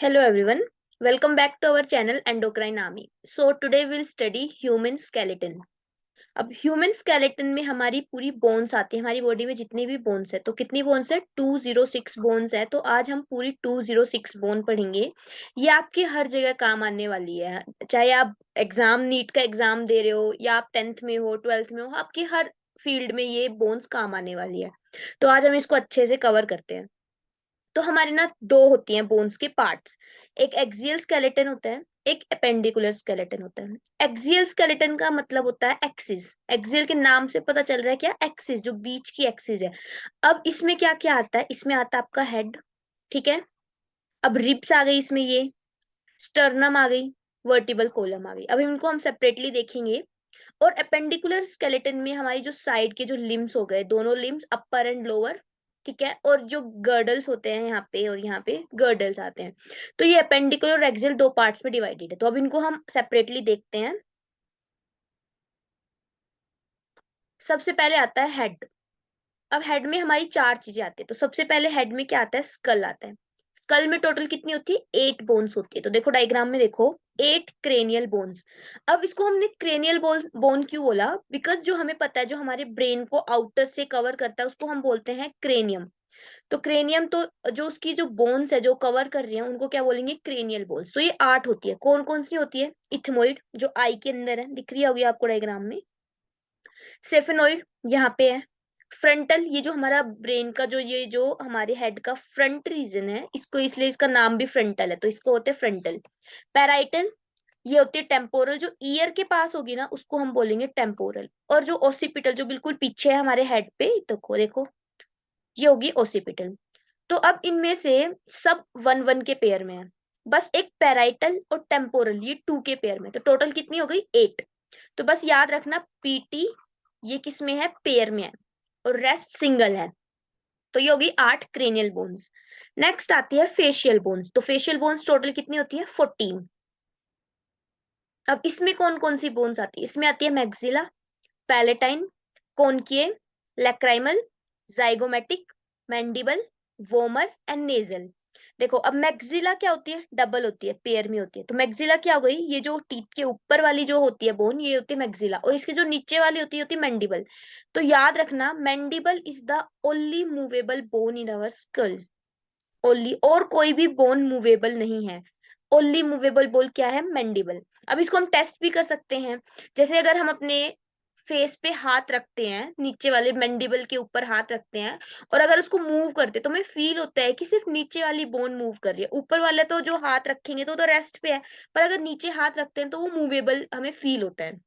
Hello everyone, welcome back to our channel Endocrine Army. So today we'll study human skeleton. अब human skeleton में हमारी पूरी bones आती है, हमारी बॉडी में जितनी भी बोन्स है, तो कितनी बोन्स है 206 बोन्स है। तो आज हम पूरी 206 बोन पढ़ेंगे। ये आपके हर जगह काम आने वाली है, चाहे आप एग्जाम नीट का एग्जाम दे रहे हो या आप 10th में हो 12th में हो, आपके हर फील्ड में ये बोन्स काम आने वाली है। तो आज हम इसको अच्छे से कवर करते हैं। तो हमारे ना दो होती हैं बोन्स के पार्ट्स, एक एक्सियल स्केलेटन होता है, एक एपेंडिकुलर स्केलेटन होता है। एक्सियल स्केलेटन का मतलब होता है एक्सिस। एक्सियल के नाम से पता चल रहा है क्या, एक्सिस, जो बीच की एक्सिस है। अब इसमें क्या क्या आता है, इसमें आता है आपका हेड, ठीक है। अब रिब्स आ गई इसमें, ये स्टर्नम आ गई, वर्टिबल कोलम आ गई। अब इनको हम सेपरेटली देखेंगे। और एपेंडिकुलर स्केलेटन में हमारी जो साइड के जो लिम्स हो गए, दोनों लिम्स अपर एंड लोअर, ठीक है। और जो गर्डल्स होते हैं यहाँ पे और यहाँ पे गर्डल्स आते हैं। तो ये एपेंडिकुलर और एक्सियल दो पार्ट्स में डिवाइडेड है। तो अब इनको हम सेपरेटली देखते हैं। सबसे पहले आता है हेड। अब हेड में हमारी चार चीजें आती है। तो सबसे पहले हेड में क्या आता है, स्कल आता है। स्कल में टोटल कितनी होती है, 8 बोन्स होती है। तो देखो डायग्राम में देखो, 8 क्रेनियल बोन्स। अब इसको हमने क्रेनियल बोन क्यों बोला, बिकॉज जो हमें पता है, जो हमारे ब्रेन को आउटर से कवर करता है, उसको हम बोलते हैं क्रेनियम। तो क्रेनियम, तो जो उसकी जो बोन्स है जो कवर कर रही है, उनको क्या बोलेंगे, क्रेनियल बोन्स। तो ये 8 होती है। कौन कौन सी होती है, इथमोइड जो आई के अंदर है, दिख रही होगी आपको डायग्राम में। सेफेनोइड यहाँ पे है। फ्रंटल, ये जो हमारा ब्रेन का जो ये जो हमारे हेड का फ्रंट रीजन है, इसको इसलिए इसका नाम भी फ्रंटल है, तो इसको होते हैं फ्रंटल। पैराइटल, ये होती है टेम्पोरल, जो ईयर के पास होगी ना उसको हम बोलेंगे टेम्पोरल। और जो ओसिपिटल, जो बिल्कुल पीछे है हमारे हेड पे, देखो देखो, ये होगी ओसिपिटल। तो अब इनमें से सब वन वन के पेयर में है, बस एक पैराइटल और टेम्पोरल ये 2 के पेयर में। तो टोटल कितनी हो गई, 8। तो बस याद रखना, पीटी ये किस में है, पेयर में है, और रेस्ट सिंगल है। तो ये होगी 8 क्रेनियल बोन्स। नेक्स्ट आती है फेशियल बोन्स। तो फेशियल बोन्स टोटल कितनी होती है, 14। अब इसमें कौन कौन सी बोन्स आती है, इसमें आती है maxilla, palatine, concave, lacrimal, zygomatic, mandible, vomer and nasal. देखो अब मैक्सिला क्या होती है, डबल होती है, पेयर में होती है। तो मैक्सिला क्या हो गई, ये जो टीथ के ऊपर वाली जो होती है बोन, ये होती है मैक्सिला, और इसकी जो नीचे वाली होती है मैंडिबल। तो याद रखना, mandible is the only movable bone in our skull. Only, और कोई भी बोन मूवेबल नहीं है। ओनली मूवेबल बोन क्या है, मैंडिबल। अब इसको हम टेस्ट भी कर सकते हैं। जैसे अगर हम अपने फेस पे हाथ रखते हैं, नीचे वाले मैंडिबल के ऊपर हाथ रखते हैं, और अगर उसको मूव करते हैं, तो हमें फील होता है कि सिर्फ नीचे वाली बोन मूव कर रही है, ऊपर वाले तो जो हाथ रखेंगे तो रेस्ट पे है। पर अगर नीचे हाथ रखते हैं तो वो मूवेबल हमें फील होता है।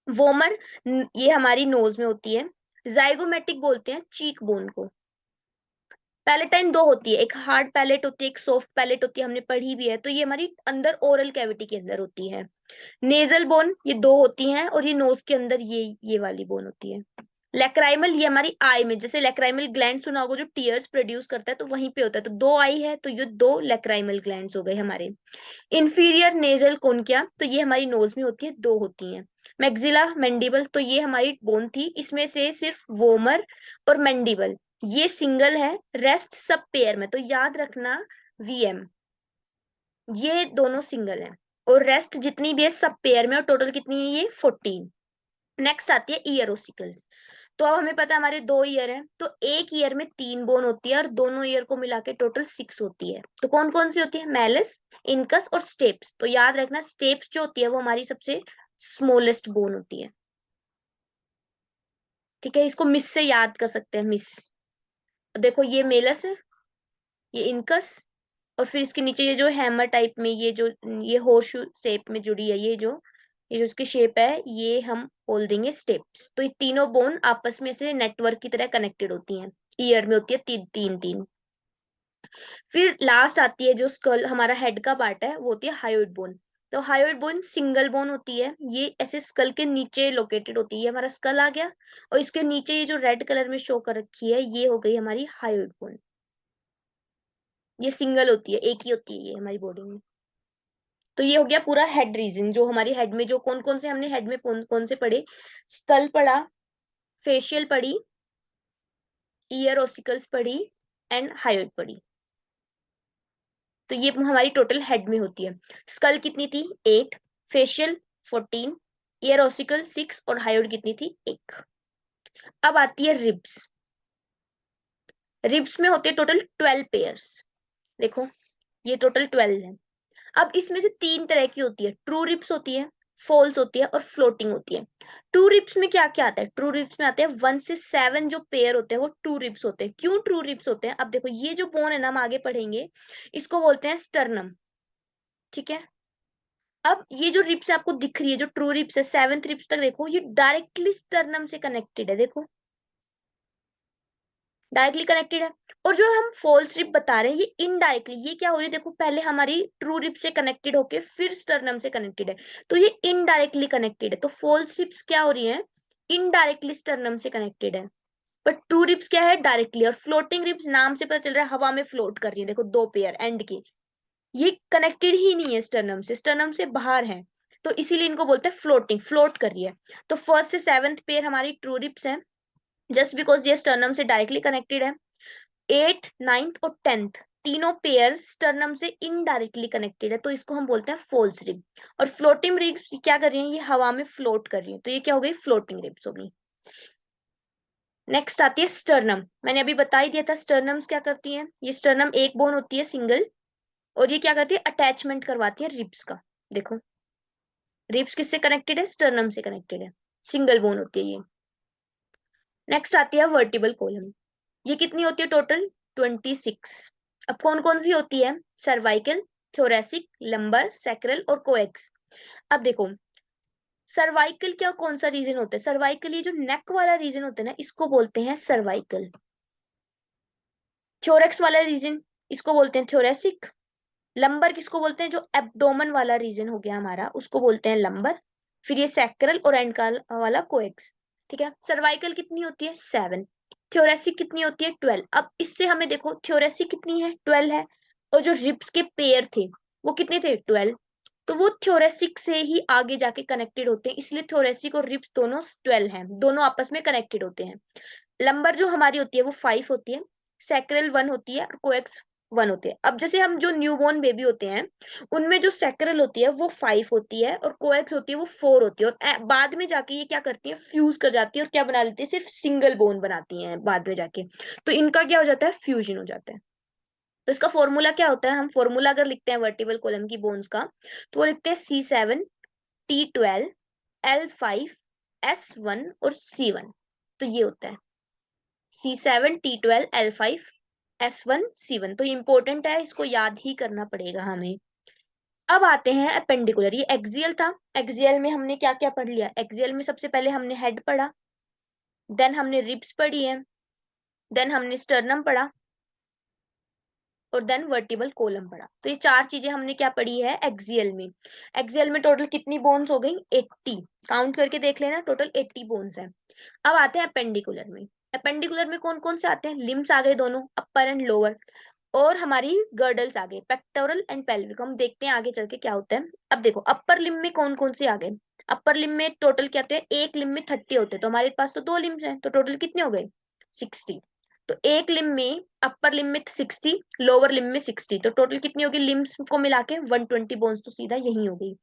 वोमर, ये हमारी नोज में होती है। जाइगोमेटिक बोलते हैं चीक बोन को। पैलेटाइन दो होती है, एक हार्ड पैलेट होती है, एक सॉफ्ट पैलेट होती है, हमने पढ़ी भी है। तो ये हमारी अंदर ओरल कैविटी के अंदर होती है। नेजल बोन ये दो होती हैं, और ये नोज के अंदर ये वाली बोन होती है। लैक्राइमल, ये हमारी आई में, जैसे लैक्राइमल ग्लैंड सुना होगा जो टीयर्स प्रोड्यूस करता है, तो वहीं पे होता है। तो दो आई है, तो ये दो लैक्राइमल ग्लैंड्स हो गए हमारे। इंफीरियर नेजल कोनकिया, तो ये हमारी नोज में होती है, दो होती हैं। मैक्सिला, मैंडिबल, तो ये हमारी बोन थी, इसमें से सिर्फ वोमर और मैंडिबल ये सिंगल है, रेस्ट सब पेयर में। तो याद रखना, वीएम ये दोनों सिंगल है, और रेस्ट जितनी भी है सब पेयर में। और टोटल कितनी है, ये 14। नेक्स्ट आती है ईयर ओसिकल्स। तो अब हमें पता है हमारे दो ईयर है, तो एक ईयर में 3 बोन होती है, और दोनों ईयर को मिला के टोटल 6 होती है। तो कौन कौन सी होती है, मैलस, इनकस और स्टेप्स। तो याद रखना, स्टेप्स जो होती है वो हमारी सबसे स्मॉलेस्ट बोन होती है, ठीक है। इसको मिस से याद कर सकते हैं, मिस। देखो ये मेलस है, ये इनकस, और फिर इसके नीचे ये जो हैमर टाइप में, ये जो ये होर्शू शेप में जुड़ी है, ये जो इसकी शेप है, ये हम बोल देंगे स्टेप्स। तो ये तीनों बोन आपस में से नेटवर्क की तरह कनेक्टेड होती हैं, ईयर में होती है तीन तीन तीन। फिर लास्ट आती है जो स्कल, हमारा हेड का पार्ट है, वो होती है हायोइड बोन। तो हायोइड बोन सिंगल बोन होती है, ये ऐसे स्कल के नीचे लोकेटेड होती है। हमारा स्कल आ गया, और इसके नीचे ये जो रेड कलर में शो कर रखी है, ये हो गई हमारी हायोइड बोन। ये सिंगल होती है, एक ही होती है ये हमारी बॉडी में। तो ये हो गया पूरा हेड रीजन, जो हमारी हेड में जो कौन कौन से हमने हेड में कौन कौन से पढ़े, स्कल पढ़ा, फेशियल पढ़ी, ईयर ओसिकल्स पढ़ी, एंड हायोइड पढ़ी। तो ये हमारी टोटल हेड में होती है। स्कल कितनी थी 8, फेशियल 14, ईयर ऑसिकल 6 और हायोइड कितनी थी 1। अब आती है रिब्स। रिब्स में होते हैं टोटल 12 पेयर्स। देखो ये टोटल 12 है। अब इसमें से 3 तरह की होती है, ट्रू रिब्स होती है, फॉल्स होती है और फ्लोटिंग होती है। ट्रू रिब्स में क्या क्या आता है, ट्रू रिब्स में आते हैं 1 से 7 जो पेयर होते हैं वो ट्रू रिब्स होते हैं। क्यों ट्रू रिब्स होते हैं, अब देखो ये जो बोन है ना हम आगे पढ़ेंगे, इसको बोलते हैं स्टर्नम। ठीक है, अब ये जो रिब्स आपको दिख रही है, जो ट्रू रिब्स है 7th रिब्स तक, देखो ये डायरेक्टली स्टर्नम से कनेक्टेड है, देखो डायरेक्टली कनेक्टेड है। और जो हम फॉल्स रिप बता रहे हैं ये इनडायरेक्टली, ये क्या हो रही है देखो, पहले हमारी ट्रू रिप से कनेक्टेड होके फिर स्टर्नम से कनेक्टेड है, तो ये इनडायरेक्टली कनेक्टेड है। तो फॉल्स रिप्स क्या हो रही है, इनडायरेक्टली स्टर्नम से कनेक्टेड है, बट ट्रू रिप्स क्या है डायरेक्टली। और फ्लोटिंग रिप्स नाम से पता चल रहा है हवा में फ्लोट कर रही है, देखो 2 पेयर एंड की, ये कनेक्टेड ही नहीं है स्टर्नम से, स्टर्नम से बाहर है, तो इसीलिए इनको बोलते हैं फ्लोटिंग, फ्लोट कर रही है। तो फर्स्ट से 7th पेयर हमारी ट्रू रिप्स है, जस्ट बिकॉज ये स्टर्नम से डायरेक्टली कनेक्टेड है। 8th 9th और 10th तीनों पेयर स्टर्नम से इनडायरेक्टली कनेक्टेड है, तो इसको हम बोलते हैं फॉल्स रिब। और फ्लोटिंग रिब्स क्या कर रही हैं, ये हवा में फ्लोट कर रही है, तो ये क्या हो गई, फ्लोटिंग रिब्स हो गई। नेक्स्ट आती है स्टर्नम। मैंने अभी बता ही दिया था स्टर्नम्स क्या करती हैं, ये स्टर्नम एक बोन होती है सिंगल, और ये क्या करती है, अटैचमेंट करवाती है रिब्स का। देखो रिब्स किससे कनेक्टेड है, स्टर्नम से कनेक्टेड है, सिंगल बोन होती है ये। नेक्स्ट आती है वर्टिबल कॉलम। ये कितनी होती है टोटल, 26। अब कौन कौन सी होती है, सर्वाइकल, थोरेसिक, लंबर, सैक्रल और कोएक्स। अब देखो सर्वाइकल क्या, कौन सा रीजन होता है, सर्वाइकल ये जो नेक वाला रीजन होता है ना, इसको बोलते हैं सर्वाइकल। थोरेक्स वाला रीजन इसको बोलते हैं थोरेसिक। लंबर किसको बोलते हैं, जो एब्डोमन वाला रीजन हो गया हमारा, उसको बोलते हैं लंबर। फिर ये सैक्रल और एंड वाला कोएक्स। ठीक है, सर्वाइकल कितनी होती है 7, थ्योरेसिक कितनी होती है 12। अब इससे हमें देखो थ्योरेसिक कितनी है 12 है, और जो रिब्स के पेयर थे वो कितने थे 12, तो वो थ्योरेसिक से ही आगे जाके कनेक्टेड होते हैं, इसलिए थ्योरेसिक और रिब्स दोनों 12 हैं, दोनों आपस में कनेक्टेड होते हैं। लंबर जो हमारी होती है वो 5 होती है, सैक्रल 1 होती है और कोएक्स 1 होते हैं। अब जैसे हम जो न्यूबॉर्न बेबी होते हैं उनमें जो सैक्रल होती है वो 5 होती है और कोएक्स होती है वो 4 होती है, और बाद में जाके ये क्या करती है, फ्यूज कर जाती है और क्या बना लेती है, सिर्फ सिंगल बोन बनाती है बाद में जाके, तो इनका क्या हो जाता है, फ्यूजन हो जाता है। तो इसका फॉर्मूला क्या होता है, हम फॉर्मूला अगर लिखते हैं वर्टिबल कॉलम की बोन्स का, तो वो लिखते हैं C7T12 L5 S1 और C1। तो ये होता है C7T12L5 S1 C1, तो ये इंपॉर्टेंट है, इसको याद ही करना पड़ेगा हमें। अब आते हैं अपेंडिकुलर, ये एक्सियल था। एक्सियल में हमने क्या क्या पढ़ लिया, एक्सियल में सबसे पहले हमने हेड पढ़ा, देन हमने रिब्स पढ़ी है, देन हमने स्टर्नम पढ़ा, और देन वर्टिबल कॉलम पढ़ा। तो ये 4 चीजें हमने क्या पढ़ी है एक्सियल में। एक्सियल में टोटल कितनी बोन्स हो गई 80, काउंट करके देख लेना, टोटल 80 बोन्स है। अब आते हैं अपेंडिकुलर में। अपेंडिकुलर में कौन कौन से आते हैं, लिम्स आ गए दोनों, अपर एंड लोअर, और हमारी गर्डल्स आ गए, पेक्टोरल एंड पेल्विक। हम देखते हैं आगे चल के क्या होता है। अब देखो अपर लिम्ब में कौन कौन से आ गए, अपर लिम्ब में टोटल क्या होते हैं, एक लिम्ब में 30 होते हैं, तो हमारे पास तो 2 लिम्स हैं, तो टोटल कितने हो गए 60। तो एक लिम्ब में, अपर लिम्ब में 60, लोअर लिम्ब में 60, तो टोटल कितनी होगी लिम्स को मिला के 120 बोन्स, तो सीधा यही हो गई।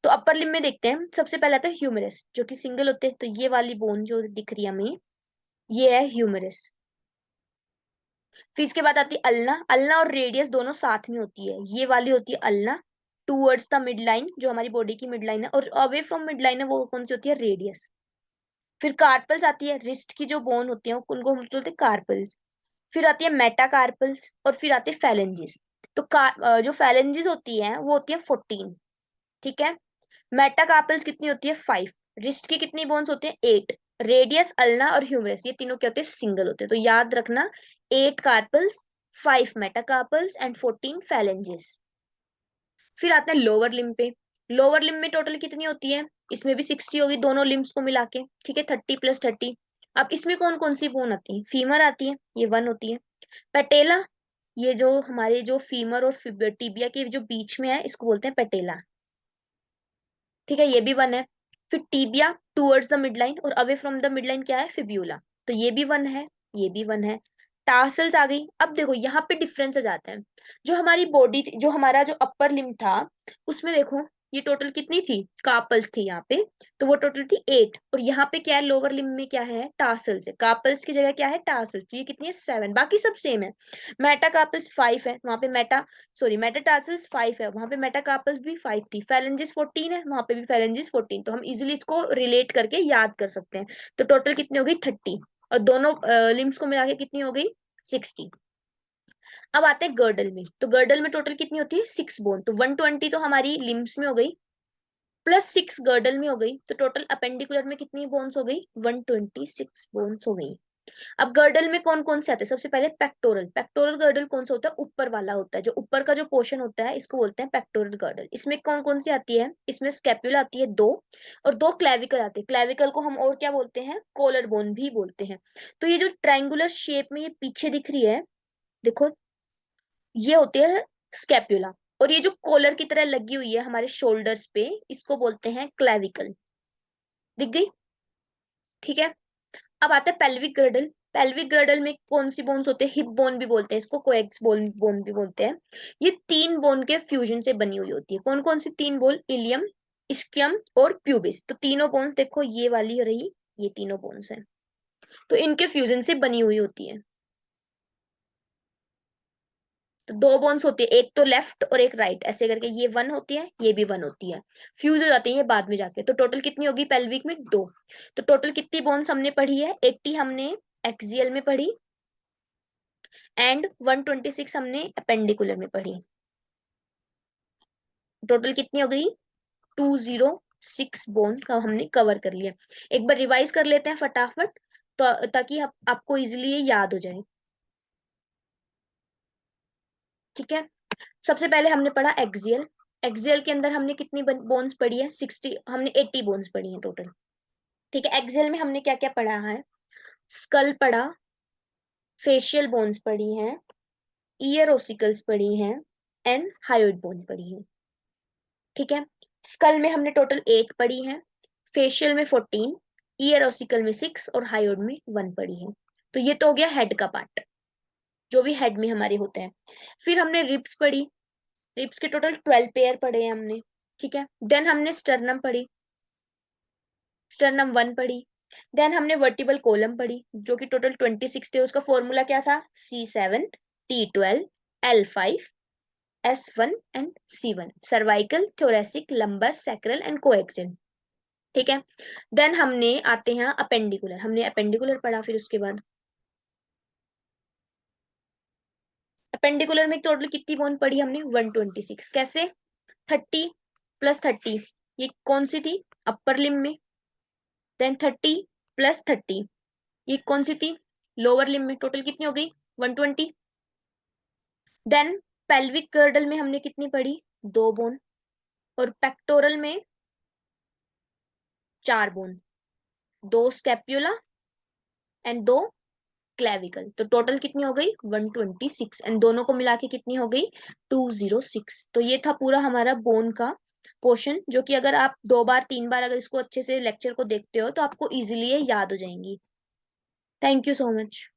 तो अपर लिम्ब में देखते हैं, सबसे पहले आता है ह्यूमरस जो कि सिंगल होते हैं, तो ये वाली बोन जो दिख रही है हमें ये है ह्यूमरस। फिर इसके बाद आती है अल्ना, अल्ना और रेडियस दोनों साथ में होती है, ये वाली होती है ulna towards the mid line, जो हमारी बॉडी की मिड लाइन है, और अवे फ्रॉम मिड लाइन है वो कौन सी होती है, रेडियस। फिर कार्पल्स आती है, रिस्ट की जो बोन होती है उनको हम बोलते हैं कार्पल्स। फिर आती है मेटाकार्पल्स, और फिर आती है फैलेंजिस। तो जो फैलेंजिस होती है वो होती है 14। ठीक है, मेटाकार्पल्स कितनी होती है 5, रिस्ट की कितनी बोन्स होते हैं 8, रेडियस अल्ना और ह्यूमरस ये तीनों क्या होते हैं सिंगल होते हैं, तो याद रखना 8 कार्पल्स, 5 मेटाकार्पल्स एंड 14 फैलेंजेस। फिर आते हैं लोअर लिम्ब पे। लोअर लिम्ब में टोटल कितनी होती है, इसमें भी 60 होगी दोनों लिम्ब्स को मिला के, ठीक है 30 + 30। अब इसमें कौन कौन सी बोन आती है, फीमर आती है, ये 1 होती है। पेटेला, ये जो हमारे जो फीमर और टिबिया के जो बीच में है इसको बोलते हैं पेटेला, ठीक है ये भी 1 है। फिर tibia towards the mid line, और away from the mid line क्या है फिब्यूला, तो ये भी 1 है, ये भी 1 है। टार्सल्स आ गई। अब देखो यहाँ पे डिफरेंसेस आते हैं, जो हमारी बॉडी, जो हमारा जो अपर लिम्ब था, उसमें देखो ये टोटल कितनी थी, कार्पल्स थी यहाँ पे, तो वो टोटल थी 8। और यहाँ पे क्या है, लोअर लिम्ब में क्या है, टार्सल्स है, कार्पल्स की जगह क्या है, टार्सल्स, तो ये कितनी है 7, बाकी सब सेम है। मेटाकार्पल्स 5 है, वहां पे मेटाटार्सल्स 5 है, वहां पे मेटाकार्पल्स भी 5 थी। फेलेंजिस 14 है, वहां पे भी फेलेंजिस 14, तो हम इजिली इसको रिलेट करके याद कर सकते हैं। तो टोटल कितनी हो गई 30, और दोनों लिम्स को मिला के कितनी हो गई 60। अब आते हैं गर्डल में, तो गर्डल में टोटल कितनी होती है 6 बोन, तो 120 तो हमारी लिम्स में हो गई, प्लस 6 गर्डल में हो गई, तो टोटल अपेंडिकुलर में कितनी बोन्स हो गई 126 बोन्स हो गई। अब गर्डल में कौन कौन से आते हैं, सबसे पहले पेक्टोरल। पेक्टोरल गर्डल कौन सा होता है, ऊपर वाला होता है, जो ऊपर का जो पोर्शन होता है इसको बोलते हैं पेक्टोरल गर्डल। इसमें कौन कौन सी आती है, इसमें स्कैपुला आती है 2, और 2 क्लेविकल आते हैं। क्लेविकल को हम और क्या बोलते हैं, कॉलर बोन भी बोलते हैं। तो ये जो ट्रायंगुलर शेप में ये पीछे दिख रही है, देखो ये होती है स्कैपुला, और ये जो कॉलर की तरह लगी हुई है हमारे शोल्डर्स पे, इसको बोलते हैं क्लेविकल। दिख गई, ठीक है। अब आता है पेल्विक गर्डल। पेल्विक गर्डल में कौन सी बोन्स होते हैं, हिप बोन भी बोलते हैं इसको, कोएक्स बोन बोन भी बोलते हैं। ये 3 बोन के फ्यूजन से बनी हुई होती है। कौन कौन सी 3 बोन, इलियम, इस्कियम और प्यूबिस। तो तीनों बोन्स देखो, ये वाली रही, ये तीनों बोन्स हैं, तो इनके फ्यूजन से बनी हुई होती है। तो 2 बोन्स होती है, एक तो लेफ्ट और एक राइट, ऐसे करके ये 1 होती है, ये भी 1 होती है, फ्यूज हो जाती है ये बाद में जाके। तो टोटल कितनी होगी पेल्विक में 2। तो टोटल कितनी बोन्स हमने पढ़ी है, 80 हमने एक्सियल में पढ़ी, एंड 126 हमने अपेंडिकुलर में पढ़ी। टोटल कितनी हो गई 206 बोन का हमने कवर कर लिया। एक बार रिवाइज कर लेते हैं फटाफट, तो ताकि आपको इजीली ये याद हो जाए, ठीक है। सबसे पहले हमने पढ़ा एक्सियल। एक्सियल के अंदर हमने कितनी बोन्स पढ़ी है 60, हमने 80 बोन्स पढ़ी है टोटल, ठीक है। एक्सियल में हमने क्या क्या पढ़ा है, स्कल पढ़ा, फेशियल बोन्स पढ़ी हैं, ईयर ओसिकल्स पढ़ी हैं, एंड हायोइड बोन पढ़ी है, ठीक है। स्कल में हमने टोटल 8 पढ़ी है, फेशियल में 14, ईयर ओसिकल में 6 और हायोइड में 1 पढ़ी है। तो ये तो हो गया हेड का पार्ट, जो भी हेड में हमारे होते हैं। फिर हमने रिब्स पढ़ी, रिब्स के टोटल 12 पेयर पढ़े हैं हमने, ठीक है। देन हमने स्टर्नम पढ़ी, स्टर्नम 1 पढ़ी। देन हमने वर्टिबल कोलम पढ़ी, जो कि टोटल 26 थे, उसका फॉर्मूला क्या था, C7T12L5 S1 and C1, cervical, thoracic, lumbar, sacral and coaxial, ठीक है। देन हमने आते हैं अपेंडिकुलर, हमने अपेंडिकुलर पढ़ा। फिर उसके बाद अपेंडिकुलर में टोटल कितनी बोन पढ़ी हमने 126, कैसे 30 प्लस 30, ये कौन सी थी अपर लिम्ब में, देन 30 प्लस 30, ये कौन सी थी लोअर लिम्ब में, टोटल कितनी हो गई 120। देन पेल्विक गर्डल में हमने कितनी पढ़ी 2 बोन, और पेक्टोरल में 4 बोन, 2 स्कैप्यूला एंड 2 क्लेविकल, तो टोटल कितनी हो गई 126, एंड दोनों को मिला के कितनी हो गई 206। तो ये था पूरा हमारा बोन का पोर्शन, जो कि अगर आप 2 बार 3 बार अगर इसको अच्छे से लेक्चर को देखते हो तो आपको इजीली ये याद हो जाएंगी। Thank you so much.